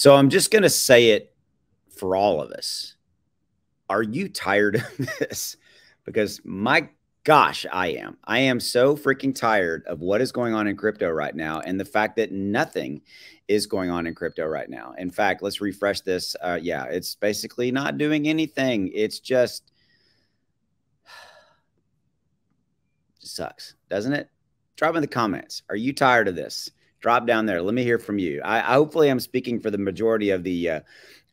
So I'm just going to say it for all of us. Are you tired of this? Because my gosh, I am. I am so freaking tired of what is going on in crypto right now and the fact that nothing is going on in crypto right now. In fact, let's refresh this. Yeah, it's basically not doing anything. It's just sucks, doesn't it? Drop in the comments. Are you tired of this? Drop down there. Let me hear from you. I hopefully I'm speaking for the majority of the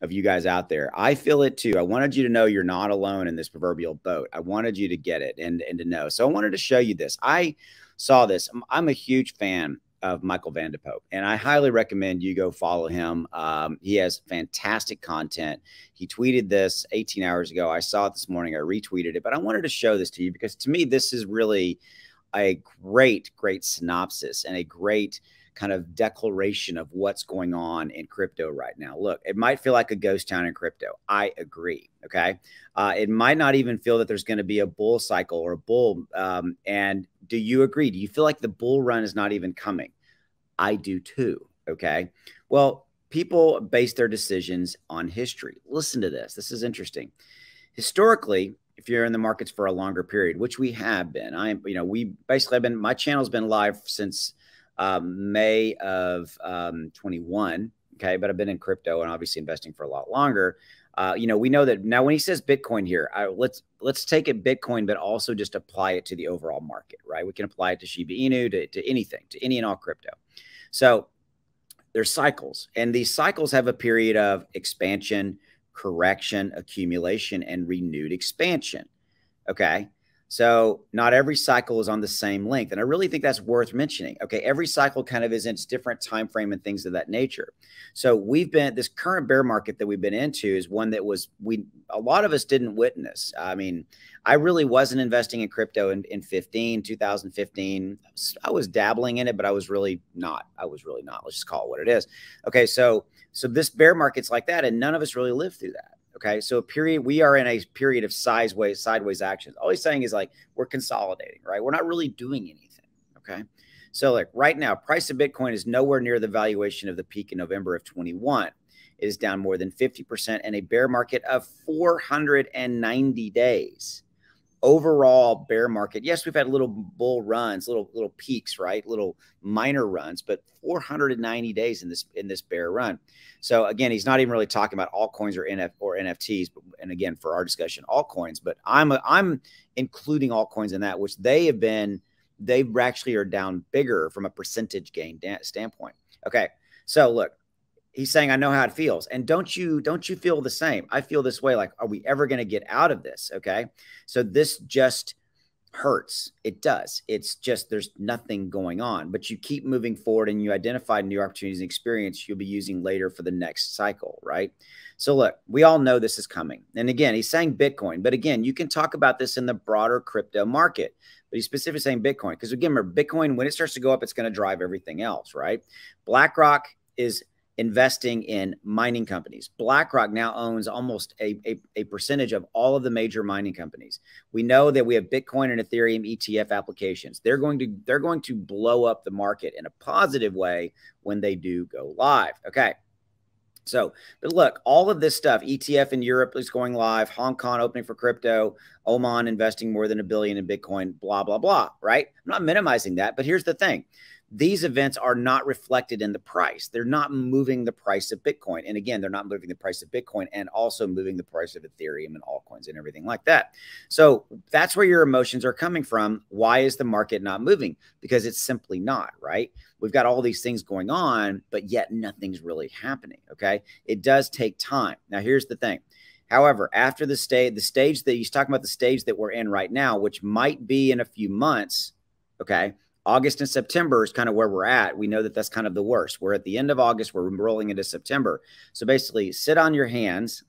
of you guys out there. I feel it too. I wanted you to know you're not alone in this proverbial boat. I wanted you to get it and to know. So I wanted to show you this. I saw this. I'm a huge fan of Michael Van de Pope, and I highly recommend you go follow him. He has fantastic content. He tweeted this 18 hours ago. I saw it this morning. I retweeted it, but I wanted to show this to you because to me, this is really a great synopsis and a great kind of declaration of what's going on in crypto right now. Look, it might feel like a ghost town in crypto. I agree. Okay. It might not even feel that there's going to be a bull cycle or a bull. And do you agree? Do you feel like the bull run is not even coming? I do too. Okay. Well, people base their decisions on history. Listen to this. This is interesting. Historically, if you're in the markets for a longer period, which we have been, we basically have been, my channel's been live since May of 21. Okay. But I've been in crypto and obviously investing for a lot longer. We know that now when he says Bitcoin here, let's take it Bitcoin, but also just apply it to the overall market, right? We can apply it to Shiba Inu, to anything, to any and all crypto. So there's cycles, and these cycles have a period of expansion, correction, accumulation, and renewed expansion. Okay. So not every cycle is on the same length. And I really think that's worth mentioning. Okay. Every cycle kind of is in its different time frame and things of that nature. So this current bear market that we've been into is one that a lot of us didn't witness. I mean, I really wasn't investing in crypto in 2015. I was dabbling in it, but I was really not. Let's just call it what it is. Okay. So this bear market's like that. And none of us really lived through that. Okay. So we are in a period of sideways actions. All he's saying is like, we're consolidating, right? We're not really doing anything. Okay. So like right now, price of Bitcoin is nowhere near the valuation of the peak in November of 21. It is down more than 50% in a bear market of 490 days. Overall bear market. Yes, we've had little bull runs, little peaks, right? Little minor runs, but 490 days in this bear run. So again, he's not even really talking about altcoins or NFTs, and again, for our discussion, altcoins, but I'm including altcoins in that, which they actually are down bigger from a percentage gain standpoint. Okay. So look, he's saying, I know how it feels. And don't you feel the same? I feel this way. Like, are we ever going to get out of this? Okay. So this just hurts. It does. It's just, there's nothing going on, but you keep moving forward and you identify new opportunities and experience you'll be using later for the next cycle. Right. So look, we all know this is coming. And again, he's saying Bitcoin, but again, you can talk about this in the broader crypto market, but he's specifically saying Bitcoin. Because again, remember, Bitcoin, when it starts to go up, it's going to drive everything else. Right. BlackRock is investing in mining companies. BlackRock now owns almost a percentage of all of the major mining companies. We know that we have Bitcoin and Ethereum ETF applications. They're going to blow up the market in a positive way when they do go live. Okay. So, but look, all of this stuff, ETF in Europe is going live, Hong Kong opening for crypto, Oman investing more than $1 billion in Bitcoin, blah, blah, blah, right? I'm not minimizing that, but here's the thing. These events are not reflected in the price. They're not moving the price of Bitcoin. And again, they're not moving the price of Bitcoin and also moving the price of Ethereum and altcoins and everything like that. So that's where your emotions are coming from. Why is the market not moving? Because it's simply not, right? We've got all these things going on, but yet nothing's really happening. Okay. It does take time. Now, here's the thing. However, after the stage that he's talking about, the stage that we're in right now, which might be in a few months. Okay. August and September is kind of where we're at. We know that that's kind of the worst. We're at the end of August. We're rolling into September. So basically, sit on your hands,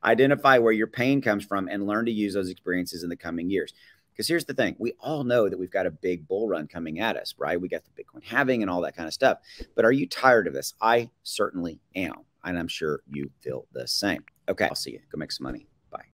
identify where your pain comes from, and learn to use those experiences in the coming years. Because here's the thing. We all know that we've got a big bull run coming at us, right? We got the Bitcoin halving and all that kind of stuff. But are you tired of this? I certainly am. And I'm sure you feel the same. Okay, I'll see you. Go make some money.